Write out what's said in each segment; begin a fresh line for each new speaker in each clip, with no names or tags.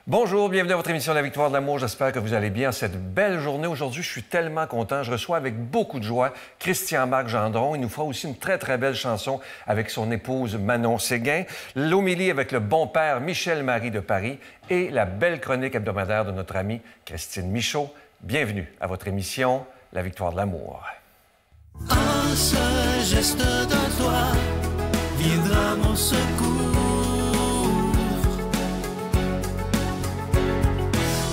Bonjour, bienvenue à votre émission La Victoire de l'amour. J'espère que vous allez bien cette belle journée. Aujourd'hui, je suis tellement content. Je reçois avec beaucoup de joie Christian-Marc Gendron. Il nous fera aussi une très, très belle chanson avec son épouse Manon Séguin. L'homélie avec le bon père Michel-Marie de Paris et la belle chronique hebdomadaire de notre amie Christine Michaud. Bienvenue à votre émission La Victoire de l'amour.
Un seul geste de toi viendra mon secours.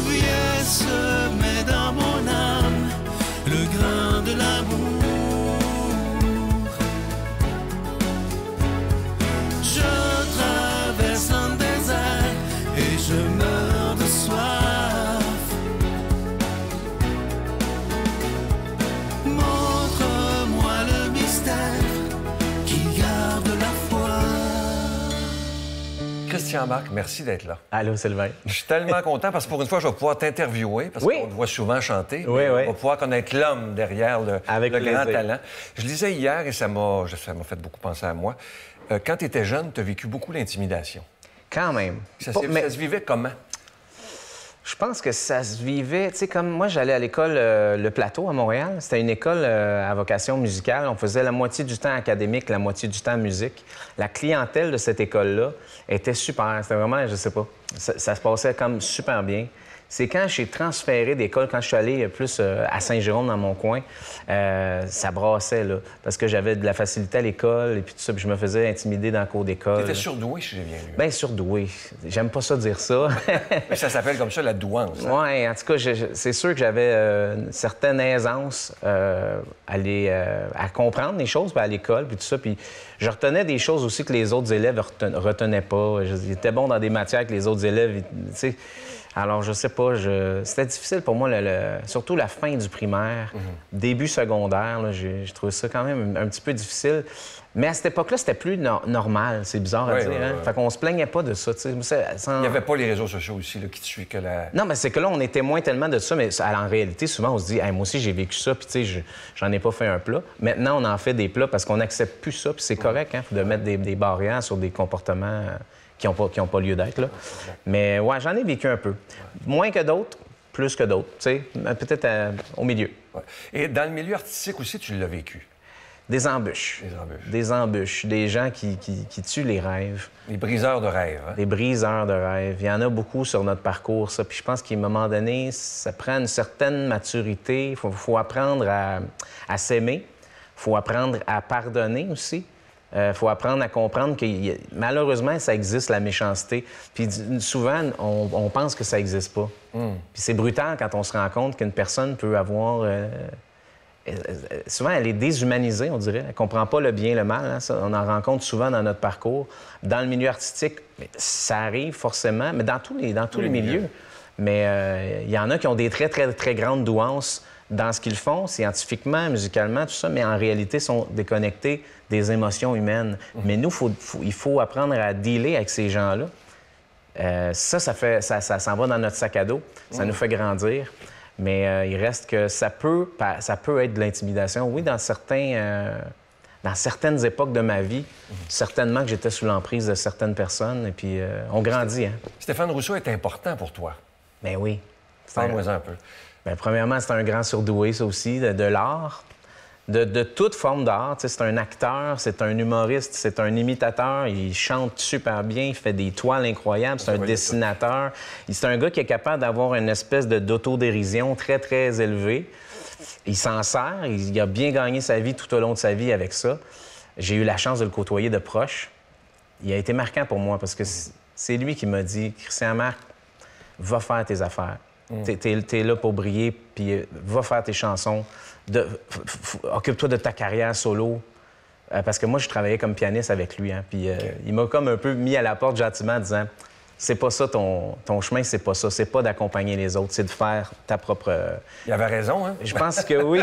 Viens semer dans mon âme le grain de l'amour. Je traverse un désert et je meurs de soif. Montre-moi le mystère qui garde la foi.
Christian-Marc, merci d'être là.
Allô, Sylvain.
Je suis tellement content parce que pour une fois, je vais pouvoir t'interviewer parce qu'on te voit souvent chanter.
Oui, oui.
On va pouvoir connaître l'homme derrière le grand talent. Je lisais hier et ça m'a fait beaucoup penser à moi. Quand tu étais jeune, tu as vécu beaucoup l'intimidation.
Quand même.
Ça se vivait comment?
Je pense que ça se vivait, tu sais, comme moi, j'allais à l'école Le Plateau à Montréal. C'était une école à vocation musicale. On faisait la moitié du temps académique, la moitié du temps musique. La clientèle de cette école-là était super. C'était vraiment, je sais pas, ça se passait comme super bien. C'est quand j'ai transféré d'école, quand je suis allé plus à Saint-Jérôme, dans mon coin, ça brassait, là. Parce que j'avais de la facilité à l'école et puis tout ça, puis je me faisais intimider dans le cours d'école.
Tu étais surdoué, si j'ai bien lu.
Bien, surdoué. J'aime pas ça dire ça.
Mais ça s'appelle comme ça la douance. Hein?
Oui, en tout cas, c'est sûr que j'avais une certaine aisance à comprendre les choses à l'école, puis tout ça. Puis je retenais des choses aussi que les autres élèves retenaient pas. J'étais bon dans des matières que les autres élèves, tu sais. Alors, je sais pas, c'était difficile pour moi, surtout la fin du primaire, début secondaire, j'ai trouvé ça quand même un petit peu difficile. Mais à cette époque-là, c'était plus normal, c'est bizarre à dire. Hein? Fait qu'on se plaignait pas de ça, tu sais.
Il n'y avait pas les réseaux sociaux aussi là, qui te suivent que la...
Non, mais c'est que là, on est témoin tellement de ça, mais en réalité, souvent, on se dit hey, moi aussi, j'ai vécu ça, puis tu sais, j'en ai pas fait un plat. Maintenant, on en fait des plats parce qu'on n'accepte plus ça, puis c'est correct hein, de mettre des barrières sur des comportements... qui n'ont pas lieu d'être, là. Mais ouais, j'en ai vécu un peu. Moins que d'autres, plus que d'autres, tu sais, peut-être au milieu.
Ouais. Et dans le milieu artistique aussi, tu l'as vécu.
Des embûches.
Des embûches.
Des embûches. Des gens qui tuent les rêves.
Les briseurs de rêves. Hein?
Des briseurs de rêves. Il y en a beaucoup sur notre parcours, ça. Puis je pense qu'à un moment donné, ça prend une certaine maturité. Il faut apprendre à s'aimer. Il faut apprendre à pardonner aussi. Il faut apprendre à comprendre que malheureusement, ça existe, la méchanceté. Puis souvent, on pense que ça n'existe pas. Puis c'est brutal quand on se rend compte qu'une personne peut avoir... souvent, elle est déshumanisée, on dirait. Elle ne comprend pas le bien et le mal. Hein? Ça, on en rencontre souvent dans notre parcours. Dans le milieu artistique, ça arrive forcément, mais dans tous les milieux. Mais il y en a qui ont des très, très, très grandes douances dans ce qu'ils font, scientifiquement, musicalement, tout ça, mais en réalité, sont déconnectés des émotions humaines. Mais nous, il faut apprendre à dealer avec ces gens-là. Ça s'en va dans notre sac à dos. Ça nous fait grandir. Mais il reste que ça peut être de l'intimidation. Oui, dans certaines époques de ma vie, certainement que j'étais sous l'emprise de certaines personnes. Et puis, on grandit, hein.
Stéphane Rousseau est important pour toi.
Bien oui.
Parle-moi un peu.
Bien, premièrement, c'est un grand surdoué, ça aussi, de l'art. De toute forme d'art. C'est un acteur, c'est un humoriste, c'est un imitateur. Il chante super bien, il fait des toiles incroyables, c'est un dessinateur. C'est un gars qui est capable d'avoir une espèce d'autodérision très, très élevée. Il s'en sert, il a bien gagné sa vie tout au long de sa vie avec ça. J'ai eu la chance de le côtoyer de proche. Il a été marquant pour moi parce que c'est lui qui m'a dit « Christian-Marc, va faire tes affaires. T'es là pour briller, puis va faire tes chansons. Occupe-toi de ta carrière solo. » Parce que moi, je travaillais comme pianiste avec lui. Hein, puis il m'a comme un peu mis à la porte gentiment en disant « C'est pas ça ton chemin, c'est pas ça. C'est pas d'accompagner les autres, c'est de faire ta propre... »
Il avait raison, hein?
Je pense que oui.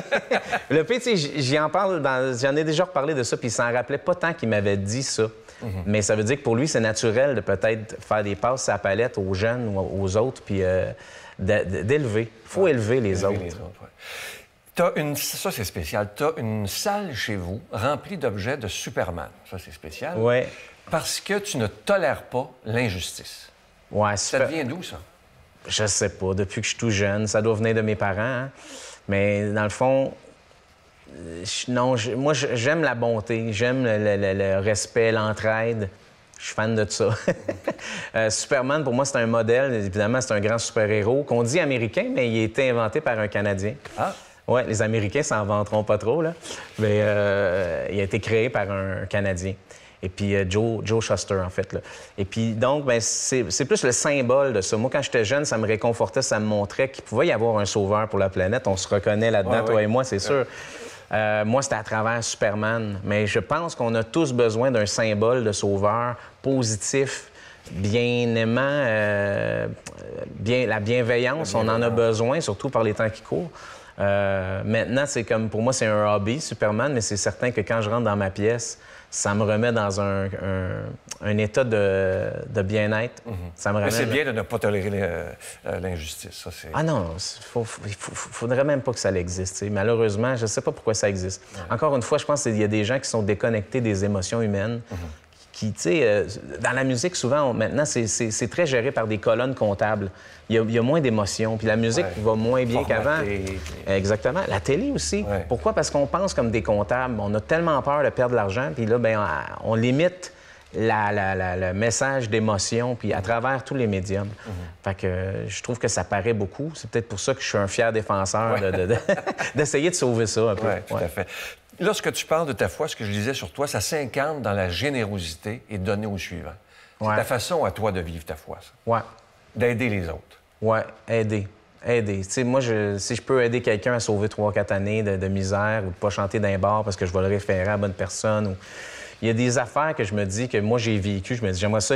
Le pire, tu sais, j'en ai déjà reparlé de ça, puis il s'en rappelait pas tant qu'il m'avait dit ça. Mais ça veut dire que pour lui, c'est naturel de peut-être faire des passes à la palette aux jeunes ou aux autres, puis d'élever. Il faut élever les autres.
Ça, c'est spécial. Tu as une salle chez vous remplie d'objets de Superman. Ça, c'est spécial.
Oui.
Parce que tu ne tolères pas l'injustice.
Ouais,
ça vient d'où, ça?
Je sais pas. Depuis que je suis tout jeune, ça doit venir de mes parents. Hein? Mais dans le fond, moi, j'aime la bonté. J'aime le respect, l'entraide. Je suis fan de ça. Superman, pour moi, c'est un modèle. Évidemment, c'est un grand super-héros qu'on dit américain, mais il a été inventé par un Canadien.
Ah!
Oui, les Américains s'en vanteront pas trop, là. Mais il a été créé par un Canadien. Et puis Joe Shuster, en fait. Là. Et puis donc, ben, c'est plus le symbole de ça. Moi, quand j'étais jeune, ça me réconfortait, ça me montrait qu'il pouvait y avoir un sauveur pour la planète. On se reconnaît là-dedans, toi et moi, c'est sûr. Moi, c'était à travers Superman. Mais je pense qu'on a tous besoin d'un symbole de sauveur positif, bien aimant, la bienveillance. On en a besoin, surtout par les temps qui courent. Maintenant, c'est comme, pour moi, c'est un hobby, Superman, mais c'est certain que quand je rentre dans ma pièce, ça me remet dans un état de bien-être. Ça me remet...
Mais c'est bien de ne pas tolérer l'injustice, ça, c'est...
Ah non, il faudrait même pas que ça existe. T'sais. Malheureusement, je sais pas pourquoi ça existe. Encore une fois, je pense qu'il y a des gens qui sont déconnectés des émotions humaines. Qui, tu sais, dans la musique, souvent, maintenant, c'est très géré par des colonnes comptables. Il y a moins d'émotions, puis la musique va moins bien qu'avant. Exactement. La télé aussi. Pourquoi? Parce qu'on pense comme des comptables. On a tellement peur de perdre de l'argent, puis là, bien, on limite le message d'émotion, puis à travers tous les médiums. Fait que je trouve que ça paraît beaucoup. C'est peut-être pour ça que je suis un fier défenseur d'essayer de sauver ça un peu.
Oui, tout à fait. Lorsque tu parles de ta foi, ce que je disais sur toi, ça s'incarne dans la générosité et donner au suivant. C'est ta façon à toi de vivre ta foi, ça.
Oui.
D'aider les autres.
Oui, aider. Tu sais, moi, si je peux aider quelqu'un à sauver 3-4 années de misère ou de pas chanter d'un bar parce que je vais le référer à la bonne personne. Ou... Il y a des affaires que je me dis que moi, j'ai vécu. Je me dis, j'aimerais ça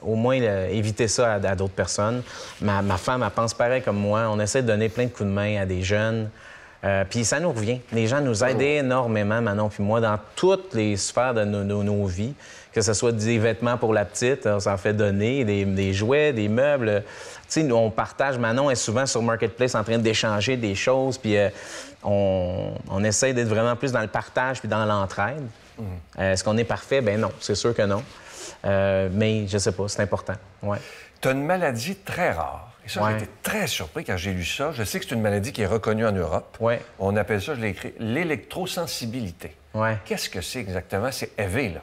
au moins éviter ça à d'autres personnes. Ma femme, elle pense pareil comme moi. On essaie de donner plein de coups de main à des jeunes. Puis ça nous revient. Les gens nous aident énormément, Manon puis moi, dans toutes les sphères de nos vies. Que ce soit des vêtements pour la petite, on s'en fait donner, des jouets, des meubles. Tu sais, on partage. Manon est souvent sur Marketplace en train d'échanger des choses, puis on essaie d'être vraiment plus dans le partage puis dans l'entraide. Est-ce qu'on est parfait? Bien non, c'est sûr que non. Mais je sais pas, c'est important. Ouais.
Tu as une maladie très rare. Et ça, j'ai été très surpris quand j'ai lu ça. Je sais que c'est une maladie qui est reconnue en Europe.
Ouais.
On appelle ça, je l'ai écrit, l'électrosensibilité.
Ouais.
Qu'est-ce que c'est exactement? C'est élevé, là.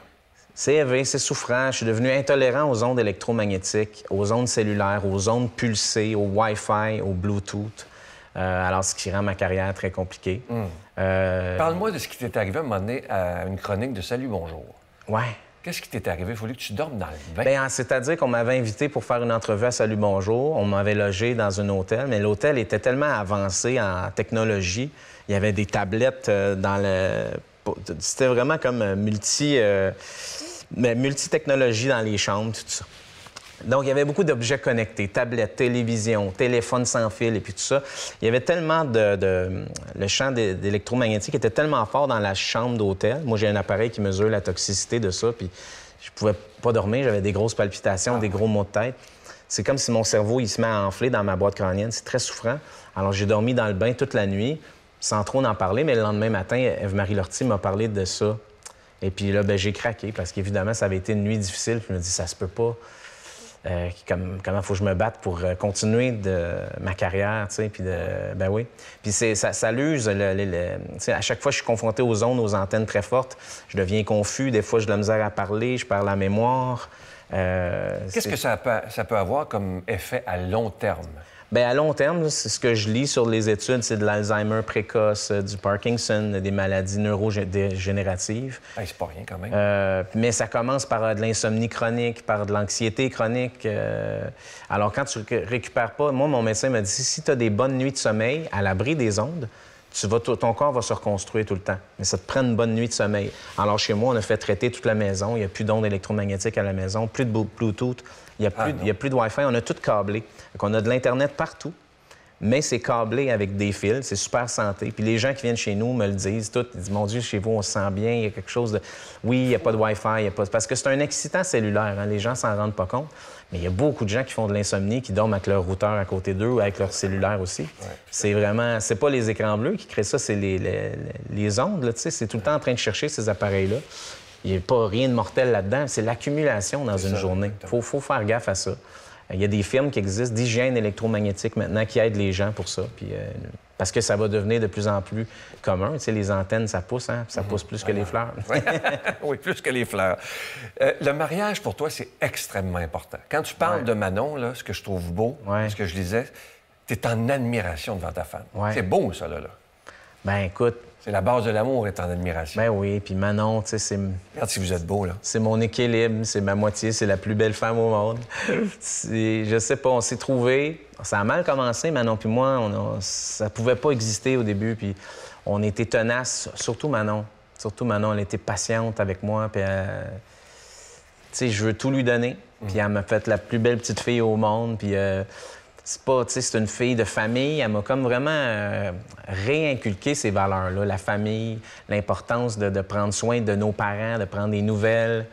C'est élevé, c'est souffrant. Je suis devenu intolérant aux ondes électromagnétiques, aux ondes cellulaires, aux ondes pulsées, au Wi-Fi, au Bluetooth. Alors, ce qui rend ma carrière très compliquée.
Parle-moi de ce qui t'est arrivé à un moment donné à une chronique de Salut Bonjour.
Ouais.
Qu'est-ce qui t'est arrivé? Il fallait que tu dormes dans le bain.
Bien, c'est-à-dire qu'on m'avait invité pour faire une entrevue à Salut Bonjour. On m'avait logé dans un hôtel, mais l'hôtel était tellement avancé en technologie. Il y avait des tablettes dans le... C'était vraiment comme multi-technologie dans les chambres, tout ça. Donc, il y avait beaucoup d'objets connectés, tablettes, télévision, téléphone sans fil et puis tout ça. Il y avait tellement le champ d'électromagnétique était tellement fort dans la chambre d'hôtel. Moi, j'ai un appareil qui mesure la toxicité de ça, puis je pouvais pas dormir. J'avais des grosses palpitations, des gros maux de tête. C'est comme si mon cerveau, il se met à enfler dans ma boîte crânienne. C'est très souffrant. Alors, j'ai dormi dans le bain toute la nuit, sans trop en parler, mais le lendemain matin, Ève-Marie Lortie m'a parlé de ça. Et puis là, bien, j'ai craqué, parce qu'évidemment, ça avait été une nuit difficile. Puis je me dis, ça se peut pas. Comment faut que je me batte pour continuer ma carrière, tu sais, puis ben oui. Puis ça l'use, tu sais, à chaque fois, je suis confronté aux ondes, aux antennes très fortes, je deviens confus, des fois, j'ai de la misère à parler, je perds la mémoire.
Qu'est-ce que ça peut avoir comme effet à long terme?
Bien, à long terme, c'est ce que je lis sur les études, c'est de l'Alzheimer précoce, du Parkinson, des maladies neurodégénératives.
Hey, c'est pas rien quand même.
Mais ça commence par de l'insomnie chronique, par de l'anxiété chronique. Alors, quand tu récupères pas... Moi, mon médecin m'a dit, si tu as des bonnes nuits de sommeil à l'abri des ondes, ton corps va se reconstruire tout le temps. Mais ça te prend une bonne nuit de sommeil. Alors, chez moi, on a fait traiter toute la maison. Il n'y a plus d'ondes électromagnétiques à la maison, plus de Bluetooth. Il n'y a plus de Wi-Fi. On a tout câblé. Donc, on a de l'Internet partout, mais c'est câblé avec des fils. C'est super santé. Puis les gens qui viennent chez nous me le disent. Ils disent, mon Dieu, chez vous, on se sent bien. Il y a quelque chose de... Oui, il n'y a pas de Wi-Fi. Parce que c'est un excitant cellulaire. Hein? Les gens s'en rendent pas compte. Mais il y a beaucoup de gens qui font de l'insomnie, qui dorment avec leur routeur à côté d'eux ou avec leur cellulaire aussi. Ouais, c'est vraiment... C'est pas les écrans bleus qui créent ça, c'est les ondes. Là, c'est tout le temps en train de chercher ces appareils-là. Il n'y a pas rien de mortel là-dedans. C'est l'accumulation dans une journée. Il faut faire gaffe à ça. Il y a des firmes qui existent d'hygiène électromagnétique maintenant qui aident les gens pour ça. Puis, parce que ça va devenir de plus en plus commun. Tu sais, les antennes, ça pousse, hein? Ça pousse plus que les fleurs.
Oui, plus que les fleurs. Le mariage, pour toi, c'est extrêmement important. Quand tu parles de Manon, là, ce que je trouve beau, ce que je disais, tu es en admiration devant ta femme. C'est beau, ça, là.
Ben écoute...
C'est la base de l'amour, est en admiration.
Ben oui, puis Manon, tu sais, c'est...
Regarde si vous êtes beau, là.
C'est mon équilibre, c'est ma moitié, c'est la plus belle femme au monde. Je sais pas, on s'est trouvés. Ça a mal commencé, Manon puis moi. Ça pouvait pas exister au début, puis on était tenaces, surtout Manon. Surtout Manon, elle était patiente avec moi, puis tu sais, je veux tout lui donner. Puis elle m'a fait la plus belle petite fille au monde, puis... C'est pas, tu sais, c'est une fille de famille. Elle m'a comme vraiment réinculqué ces valeurs-là. La famille, l'importance de prendre soin de nos parents, de prendre des nouvelles.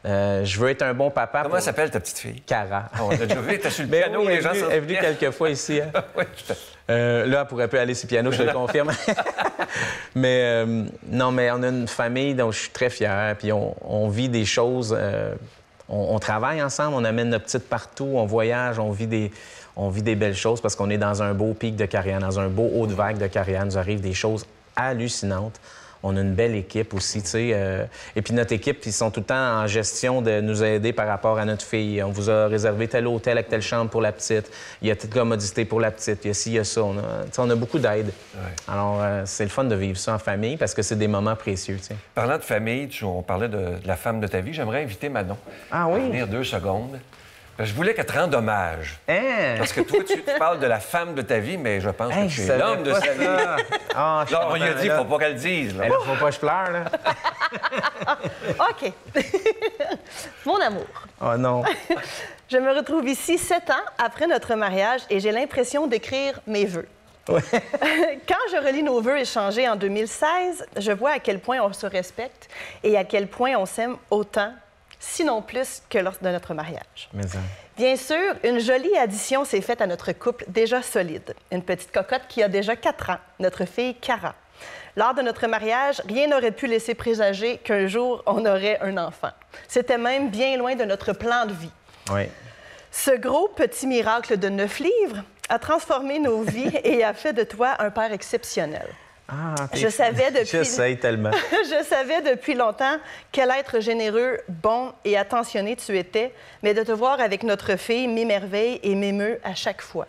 Je veux être un bon papa.
Comment s'appelle ta petite fille?
Cara.
Oh, on l'a déjà vu, t'es sur le piano,
oui,
les gens sont...
Elle est venue quelques fois ici. Hein?
Oui, tout à fait.
Là, elle pourrait plus aller sur le piano, je te le confirme. Mais non, mais on a une famille dont je suis très fier. Puis on vit des choses... On travaille ensemble, on amène notre petite partout, on voyage, on vit des belles choses parce qu'on est dans un beau pic de carrière, dans un beau haut de vague de carrière. Il nous arrive des choses hallucinantes. On a une belle équipe aussi, tu sais. Et puis notre équipe, ils sont tout le temps en gestion de nous aider par rapport à notre fille. On vous a réservé tel hôtel avec telle chambre pour la petite. Il y a telle commodité pour la petite. Il y a ci, il y a ça. On a beaucoup d'aide. Ouais. Alors, c'est le fun de vivre ça en famille parce que c'est des moments précieux, tu sais.
Parlant de famille, on parlait de la femme de ta vie. J'aimerais inviter Manon à venir 2 secondes. Je voulais qu'elle te rende hommage.
Hein?
Parce que toi, tu parles de la femme de ta vie, mais je pense que tu es l'homme de sa vie.
Ah,
genre, on lui a dit, il ne faut pas qu'elle le dise. Là.
Faut pas que je pleure, là.
OK. Mon amour.
Oh non.
Je me retrouve ici 7 ans après notre mariage et j'ai l'impression d'écrire mes vœux.
Ouais.
Quand je relis nos vœux échangés en 2016, je vois à quel point on se respecte et à quel point on s'aime autant, sinon plus que lors de notre mariage.
Mais ça...
Bien sûr, une jolie addition s'est faite à notre couple déjà solide. Une petite cocotte qui a déjà 4 ans, notre fille Cara. Lors de notre mariage, rien n'aurait pu laisser présager qu'un jour, on aurait un enfant. C'était même bien loin de notre plan de vie.
Oui.
Ce gros petit miracle de 9 livres a transformé nos vies et a fait de toi un père exceptionnel.
Ah,
je savais depuis...
J'essaie tellement.
Je savais depuis longtemps quel être généreux, bon et attentionné tu étais, mais de te voir avec notre fille m'émerveille et m'émeut à chaque fois.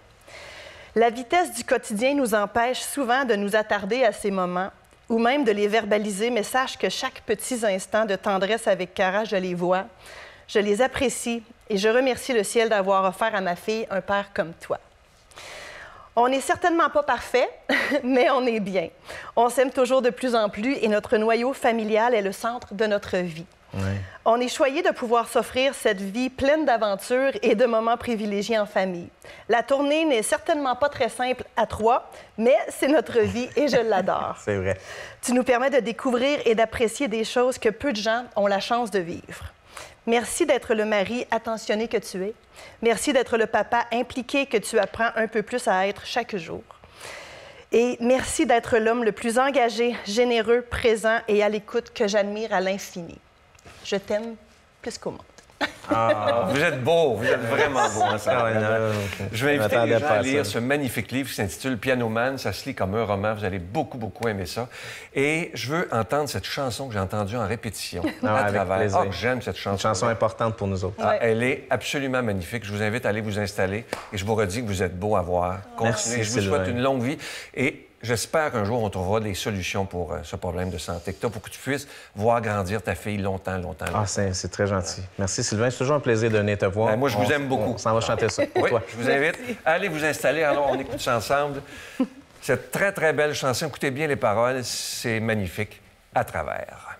La vitesse du quotidien nous empêche souvent de nous attarder à ces moments ou même de les verbaliser, mais sache que chaque petit instant de tendresse avec Cara, je les vois, je les apprécie et je remercie le ciel d'avoir offert à ma fille un père comme toi. On n'est certainement pas parfait, mais on est bien. On s'aime toujours de plus en plus et notre noyau familial est le centre de notre vie.
Oui.
On est choyé de pouvoir s'offrir cette vie pleine d'aventures et de moments privilégiés en famille. La tournée n'est certainement pas très simple à 3, mais c'est notre vie et je l'adore.
C'est vrai.
Tu nous permets de découvrir et d'apprécier des choses que peu de gens ont la chance de vivre. Merci d'être le mari attentionné que tu es. Merci d'être le papa impliqué que tu apprends un peu plus à être chaque jour. Et merci d'être l'homme le plus engagé, généreux, présent et à l'écoute que j'admire à l'infini. Je t'aime plus qu'au monde.
Ah, vous êtes beau, vous êtes vraiment beau ensemble. Je vais inviter les gens à lire ce magnifique livre qui s'intitule Pianoman. Ça se lit comme un roman. Vous allez beaucoup, beaucoup aimer ça. Et je veux entendre cette chanson que j'ai entendue en répétition à travers. Ah, j'aime cette chanson.
Une chanson importante pour nous autres.
Ouais.
Elle est absolument magnifique. Je vous invite à aller vous installer et je vous redis que vous êtes beau à voir. Continuez.
Merci,
je vous souhaite
Sylvain.
une longue vie et j'espère qu'un jour, on trouvera des solutions pour ce problème de santé que tu as, pour que tu puisses voir grandir ta fille longtemps, longtemps.
Ah, c'est très gentil. Merci, Sylvain. C'est toujours un plaisir de venir te voir.
Ben, moi, je vous aime beaucoup.
On s'en va chanter ça pour
Oui,
toi.
je vous invite à aller vous installer. Alors, on écoute ça ensemble. Cette très, très belle chanson. Écoutez bien les paroles. C'est magnifique. À travers.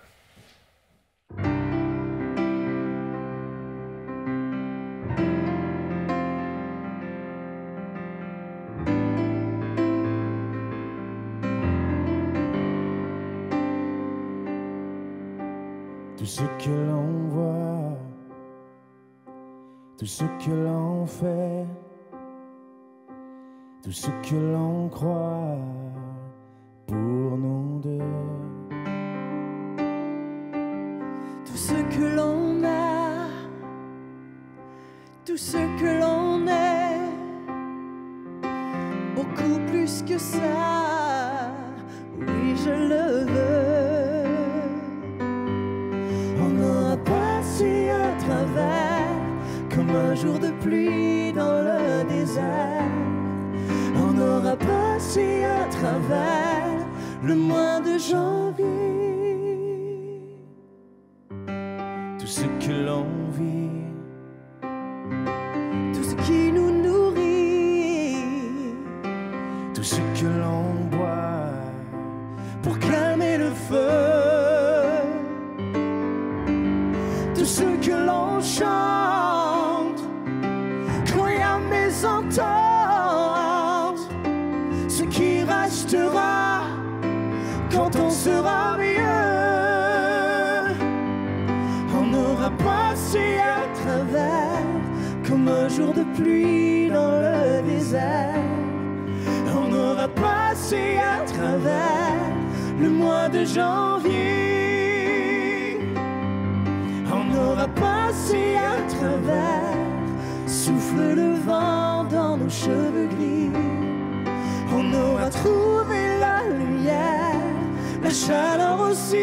Tout ce que l'on voit, tout ce que l'on fait, tout ce que l'on croit pour nous deux.
Tout ce que l'on a, tout
tout ce que l'on est, beaucoup plus que ça, oui je le veux. On aura passé à travers comme un jour de pluie dans le désert. On aura passé à travers le mois de janvier. Tout ce que l'on vit, tout ce qui nous nourrit, tout ce que l'on boit pour calmer le feu, tout ce que l'on chante quand il y a mésentente, ce qui restera quand on sera mieux. On aura passé à travers comme un jour de pluie dans le désert. On aura passé à travers le mois de janvier. On aura passé à travers, souffle le vent dans nos cheveux gris. On aura trouvé la lumière, la chaleur aussi.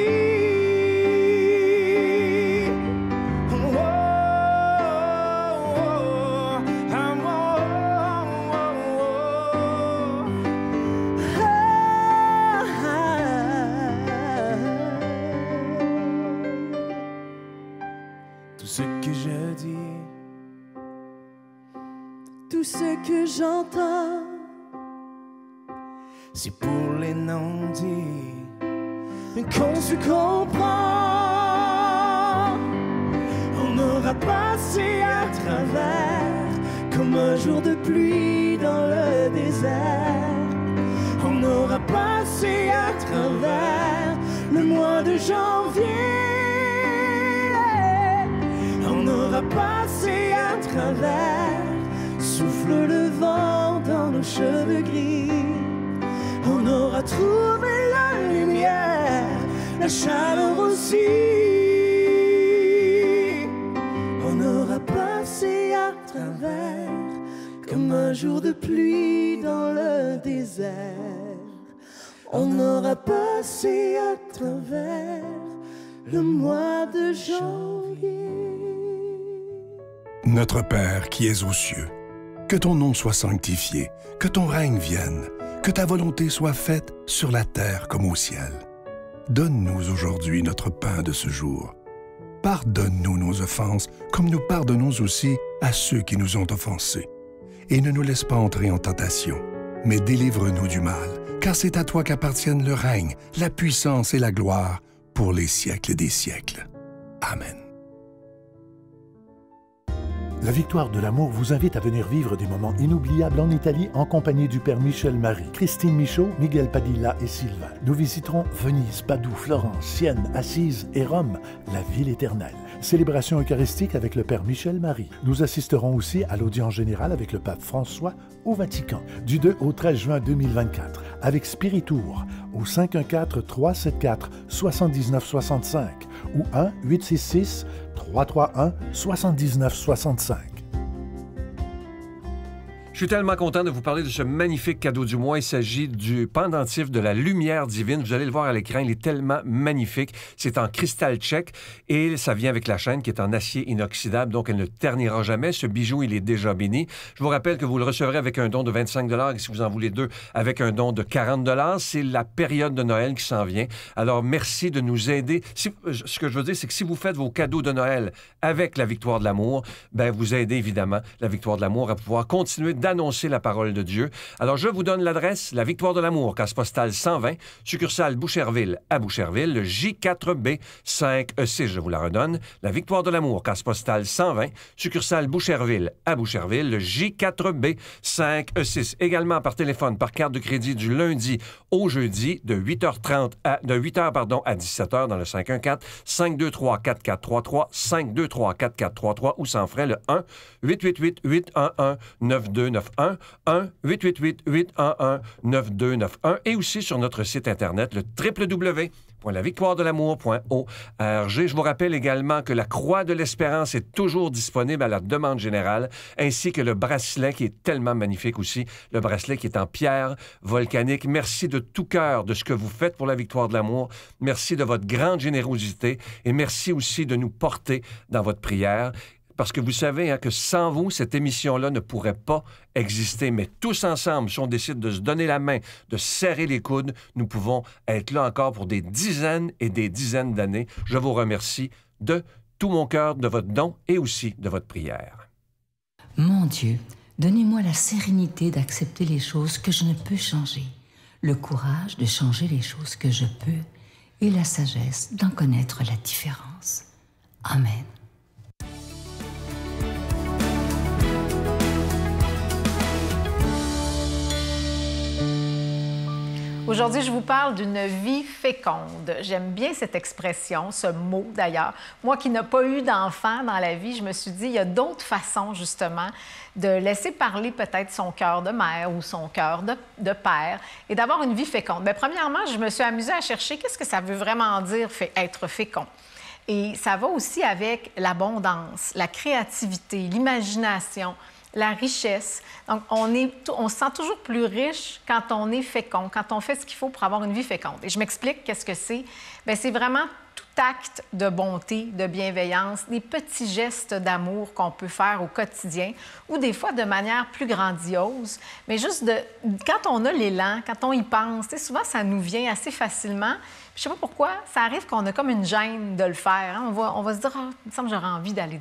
Tout ce que je dis, tout ce que j'entends, c'est pour les non-dits qu'on se comprend. On aura passé à travers comme un jour de pluie dans le désert. On aura passé à travers le mois de janvier. On aura passé à travers, souffle le vent dans nos cheveux gris. On aura trouvé la lumière, la chaleur aussi. On aura passé à travers comme un jour de pluie dans le désert. On aura passé à travers le mois de janvier.
Notre Père qui es aux cieux, que ton nom soit sanctifié, que ton règne vienne, que ta volonté soit faite sur la terre comme au ciel. Donne-nous aujourd'hui notre pain de ce jour. Pardonne-nous nos offenses, comme nous pardonnons aussi à ceux qui nous ont offensés. Et ne nous laisse pas entrer en tentation, mais délivre-nous du mal, car c'est à toi qu'appartiennent le règne, la puissance et la gloire pour les siècles des siècles. Amen.
La Victoire de l'amour vous invite à venir vivre des moments inoubliables en Italie en compagnie du Père Michel Marie, Christine Michaud, Miguel Padilla et Sylvain. Nous visiterons Venise, Padoue, Florence, Sienne, Assise et Rome, la ville éternelle. Célébration eucharistique avec le Père Michel Marie. Nous assisterons aussi à l'audience générale avec le Pape François au Vatican, du 2 au 13 juin 2024, avec Spiritour au 514-374-7965 ou 1-866-331-7965.
Je suis tellement content de vous parler de ce magnifique cadeau du mois. Il s'agit du pendentif de la lumière divine. Vous allez le voir à l'écran, il est tellement magnifique. C'est en cristal tchèque et ça vient avec la chaîne qui est en acier inoxydable, donc elle ne ternira jamais. Ce bijou, il est déjà béni. Je vous rappelle que vous le recevrez avec un don de 25 $ et si vous en voulez deux, avec un don de 40 $. C'est la période de Noël qui s'en vient. Alors, merci de nous aider. Ce que je veux dire, c'est que si vous faites vos cadeaux de Noël avec la Victoire de l'amour, ben vous aidez évidemment la Victoire de l'amour à pouvoir continuer d'annoncer la parole de Dieu. Alors, je vous donne l'adresse, la Victoire de l'amour, case postale 120, succursale Boucherville à Boucherville, le J4B 5E6, je vous la redonne. La Victoire de l'amour, case postale 120, succursale Boucherville à Boucherville, le J4B 5E6. Également par téléphone, par carte de crédit du lundi au jeudi, de 8h à 17h dans le 514-523-4433, 523-4433 ou sans frais le 1-888-811-9293. 9291, 1-888-811-9291 et aussi sur notre site Internet, le www.lavictoiredelamour.org. Je vous rappelle également que la Croix de l'Espérance est toujours disponible à la demande générale, ainsi que le bracelet qui est tellement magnifique aussi, le bracelet qui est en pierre volcanique. Merci de tout cœur de ce que vous faites pour la Victoire de l'amour. Merci de votre grande générosité et merci aussi de nous porter dans votre prière. Parce que vous savez hein, que sans vous, cette émission-là ne pourrait pas exister. Mais tous ensemble, si on décide de se donner la main, de serrer les coudes, nous pouvons être là encore pour des dizaines et des dizaines d'années. Je vous remercie de tout mon cœur, de votre don et aussi de votre prière.
Mon Dieu, donnez-moi la sérénité d'accepter les choses que je ne peux changer, le courage de changer les choses que je peux et la sagesse d'en connaître la différence. Amen.
Aujourd'hui, je vous parle d'une vie féconde. J'aime bien cette expression, ce mot d'ailleurs. Moi qui n'ai pas eu d'enfant dans la vie, je me suis dit, il y a d'autres façons justement de laisser parler peut-être son cœur de mère ou son cœur de père et d'avoir une vie féconde. Bien, premièrement, je me suis amusée à chercher qu'est-ce que ça veut vraiment dire être fécond. Et ça va aussi avec l'abondance, la créativité, l'imagination, la richesse. Donc, on se sent toujours plus riche quand on est fécond, quand on fait ce qu'il faut pour avoir une vie féconde. Et je m'explique qu'est-ce que c'est. Bien, c'est vraiment tout acte de bonté, de bienveillance, des petits gestes d'amour qu'on peut faire au quotidien ou des fois de manière plus grandiose. Mais juste quand on a l'élan, quand on y pense, souvent, ça nous vient assez facilement. Je ne sais pas pourquoi, ça arrive qu'on a comme une gêne de le faire. Hein? On va se dire, il me semble que j'aurais envie d'aller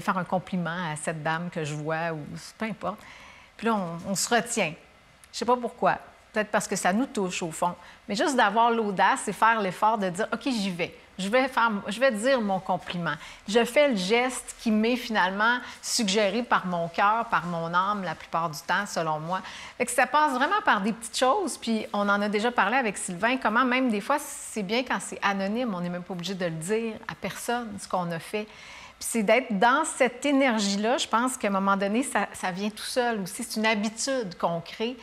faire un compliment à cette dame que je vois ou peu importe. Puis là, on se retient. Je ne sais pas pourquoi. Peut-être parce que ça nous touche au fond. Mais juste d'avoir l'audace et faire l'effort de dire, OK, j'y vais. Je vais dire mon compliment. Je fais le geste qui m'est finalement suggéré par mon cœur, par mon âme, la plupart du temps, selon moi. Fait que ça passe vraiment par des petites choses, puis on en a déjà parlé avec Sylvain, comment même des fois, c'est bien quand c'est anonyme, on n'est même pas obligé de le dire à personne, ce qu'on a fait. Puis c'est d'être dans cette énergie-là, je pense qu'à un moment donné, ça vient tout seul aussi. C'est une habitude qu'on crée.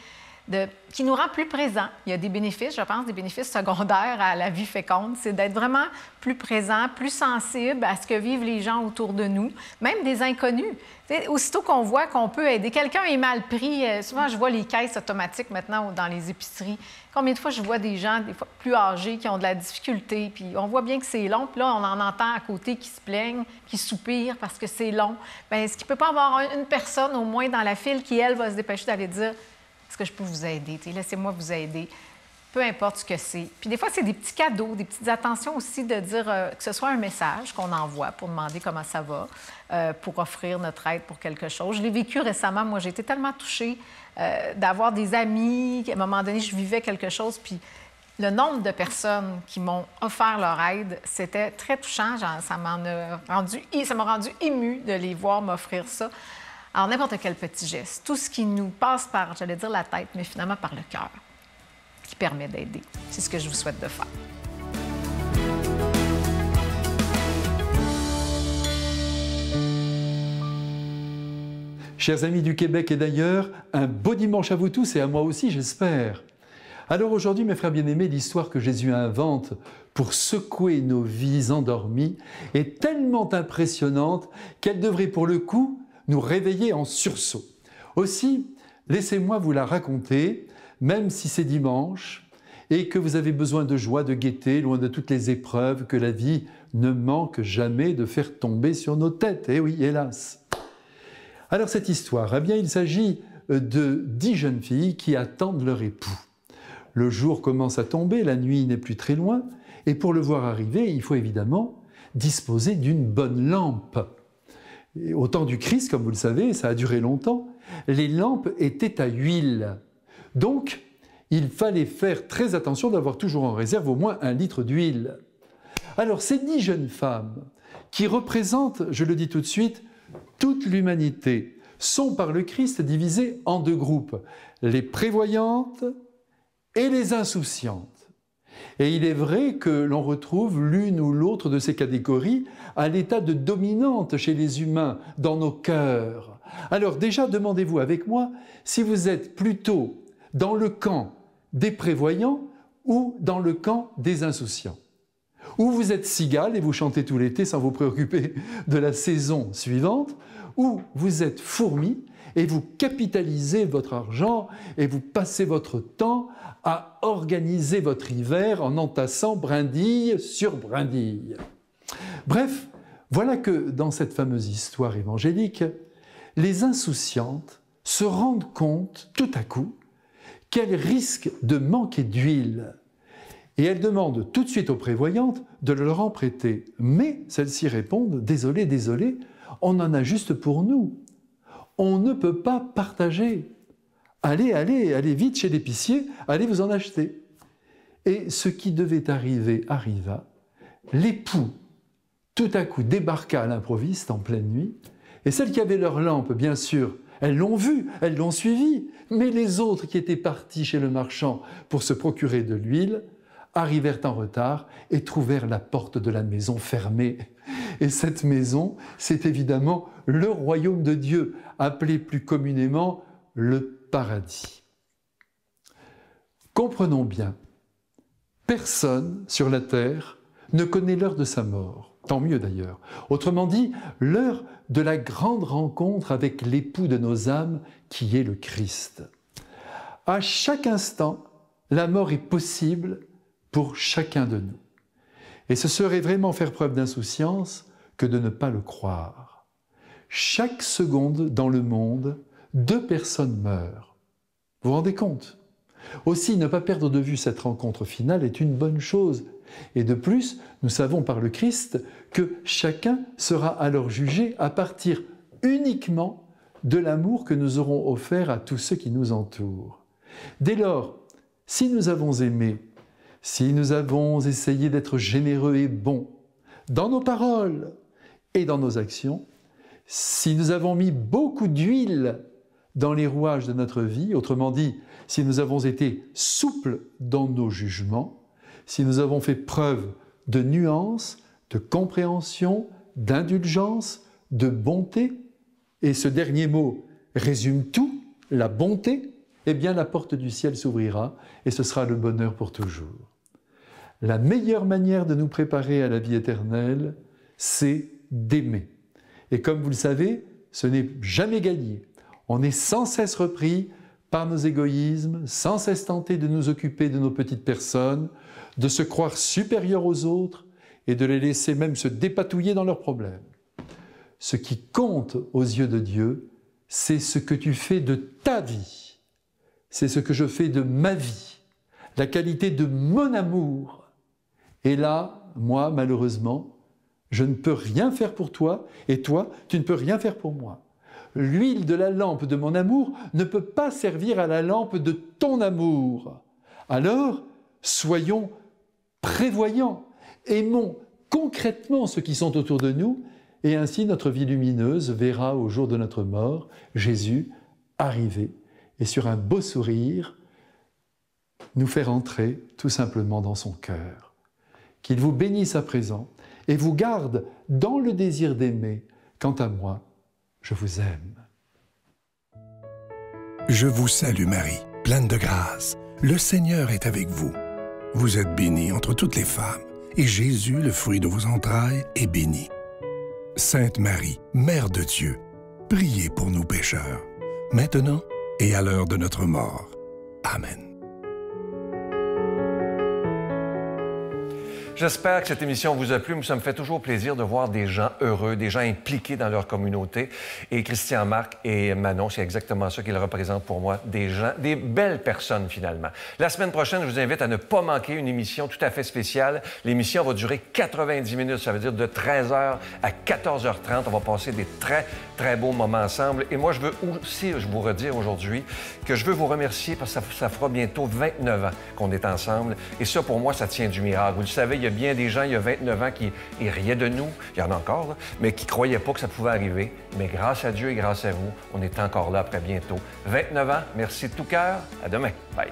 Qui nous rend plus présents. Il y a des bénéfices, je pense, des bénéfices secondaires à la vie féconde. C'est d'être vraiment plus présent, plus sensible à ce que vivent les gens autour de nous, même des inconnus. T'sais, aussitôt qu'on voit qu'on peut aider, quelqu'un est mal pris, souvent je vois les caisses automatiques maintenant dans les épiceries. Combien de fois je vois des gens, des fois plus âgés, qui ont de la difficulté, puis on voit bien que c'est long, puis là, on en entend à côté qui se plaignent, qui soupirent parce que c'est long. Bien, est-ce qu'il ne peut pas y avoir une personne au moins dans la file qui, elle, va se dépêcher d'aller dire « Est-ce que je peux vous aider? Laissez-moi vous aider. » Peu importe ce que c'est. Puis des fois, c'est des petits cadeaux, des petites attentions aussi de dire que ce soit un message qu'on envoie pour demander comment ça va, pour offrir notre aide pour quelque chose. Je l'ai vécu récemment. Moi, j'ai été tellement touchée d'avoir des amis. À un moment donné, je vivais quelque chose, puis le nombre de personnes qui m'ont offert leur aide, c'était très touchant. Ça m'a rendu émue de les voir m'offrir ça. Alors, n'importe quel petit geste, tout ce qui nous passe par, j'allais dire la tête, mais finalement par le cœur, qui permet d'aider. C'est ce que je vous souhaite de faire.
Chers amis du Québec et d'ailleurs, un beau dimanche à vous tous et à moi aussi, j'espère. Alors aujourd'hui, mes frères bien-aimés, l'histoire que Jésus invente pour secouer nos vies endormies est tellement impressionnante qu'elle devrait pour le coup nous réveiller en sursaut. Aussi, laissez-moi vous la raconter, même si c'est dimanche et que vous avez besoin de joie, de gaieté, loin de toutes les épreuves que la vie ne manque jamais de faire tomber sur nos têtes. Eh oui, hélas. Alors cette histoire, eh bien, il s'agit de 10 jeunes filles qui attendent leur époux. Le jour commence à tomber, la nuit n'est plus très loin, et pour le voir arriver, il faut évidemment disposer d'une bonne lampe. Et au temps du Christ, comme vous le savez, ça a duré longtemps, les lampes étaient à huile. Donc, il fallait faire très attention d'avoir toujours en réserve au moins 1 litre d'huile. Alors, ces 10 jeunes femmes, qui représentent, je le dis tout de suite, toute l'humanité, sont par le Christ divisées en 2 groupes, les prévoyantes et les insouciantes. Et il est vrai que l'on retrouve l'une ou l'autre de ces catégories à l'état de dominante chez les humains, dans nos cœurs. Alors déjà, demandez-vous avec moi si vous êtes plutôt dans le camp des prévoyants ou dans le camp des insouciants. Ou vous êtes cigale et vous chantez tout l'été sans vous préoccuper de la saison suivante, ou vous êtes fourmi et vous capitalisez votre argent et vous passez votre temps à organiser votre hiver en entassant brindille sur brindille. Bref, voilà que dans cette fameuse histoire évangélique, les insouciantes se rendent compte tout à coup qu'elles risquent de manquer d'huile. Et elles demandent tout de suite aux prévoyantes de leur en prêter. Mais celles-ci répondent « Désolé, désolé, on en a juste pour nous. On ne peut pas partager. Allez, allez, allez vite chez l'épicier, allez vous en acheter. » Et ce qui devait arriver arriva. L'époux, tout à coup, débarqua à l'improviste en pleine nuit. Et celles qui avaient leur lampe, bien sûr, elles l'ont vu, elles l'ont suivi. Mais les autres qui étaient partis chez le marchand pour se procurer de l'huile arrivèrent en retard et trouvèrent la porte de la maison fermée. Et cette maison, c'est évidemment le royaume de Dieu, appelé plus communément le paradis. Comprenons bien, personne sur la terre ne connaît l'heure de sa mort, tant mieux d'ailleurs. Autrement dit, l'heure de la grande rencontre avec l'époux de nos âmes qui est le Christ. À chaque instant, la mort est possible pour chacun de nous. Et ce serait vraiment faire preuve d'insouciance que de ne pas le croire. Chaque seconde dans le monde, 2 personnes meurent. Vous vous rendez compte? Aussi, ne pas perdre de vue cette rencontre finale est une bonne chose. Et de plus, nous savons par le Christ que chacun sera alors jugé à partir uniquement de l'amour que nous aurons offert à tous ceux qui nous entourent. Dès lors, si nous avons aimé, si nous avons essayé d'être généreux et bons dans nos paroles et dans nos actions, si nous avons mis beaucoup d'huile dans les rouages de notre vie, autrement dit, si nous avons été souples dans nos jugements, si nous avons fait preuve de nuance, de compréhension, d'indulgence, de bonté, et ce dernier mot résume tout, la bonté, eh bien la porte du ciel s'ouvrira et ce sera le bonheur pour toujours. La meilleure manière de nous préparer à la vie éternelle, c'est d'aimer. Et comme vous le savez, ce n'est jamais gagné. On est sans cesse repris par nos égoïsmes, sans cesse tenté de nous occuper de nos petites personnes, de se croire supérieurs aux autres et de les laisser même se dépatouiller dans leurs problèmes. Ce qui compte aux yeux de Dieu, c'est ce que tu fais de ta vie. C'est ce que je fais de ma vie, la qualité de mon amour. Et là, moi, malheureusement, je ne peux rien faire pour toi, et toi, tu ne peux rien faire pour moi. L'huile de la lampe de mon amour ne peut pas servir à la lampe de ton amour. Alors, soyons prévoyants, aimons concrètement ceux qui sont autour de nous, et ainsi notre vie lumineuse verra au jour de notre mort Jésus arriver, et sur un beau sourire, nous faire entrer tout simplement dans son cœur. Qu'il vous bénisse à présent et vous garde dans le désir d'aimer. Quant à moi, je vous aime.
Je vous salue Marie, pleine de grâce. Le Seigneur est avec vous. Vous êtes bénie entre toutes les femmes, et Jésus, le fruit de vos entrailles, est béni. Sainte Marie, Mère de Dieu, priez pour nous pécheurs, maintenant et à l'heure de notre mort. Amen.
J'espère que cette émission vous a plu. Ça me fait toujours plaisir de voir des gens heureux, des gens impliqués dans leur communauté. Et Christian Marc et Manon, c'est exactement ça qu'ils représentent pour moi. Des gens, des belles personnes finalement. La semaine prochaine, je vous invite à ne pas manquer une émission tout à fait spéciale. L'émission va durer 90 minutes. Ça veut dire de 13h à 14h30. On va passer des très, très beaux moments ensemble. Et moi, je veux aussi vous redire aujourd'hui que je veux vous remercier parce que ça fera bientôt 29 ans qu'on est ensemble. Et ça, pour moi, ça tient du miracle. Vous le savez, il y a bien des gens, il y a 29 ans, qui riaient de nous, il y en a encore, là, mais qui ne croyaient pas que ça pouvait arriver. Mais grâce à Dieu et grâce à vous, on est encore là après bientôt 29 ans. Merci de tout cœur. À demain. Bye.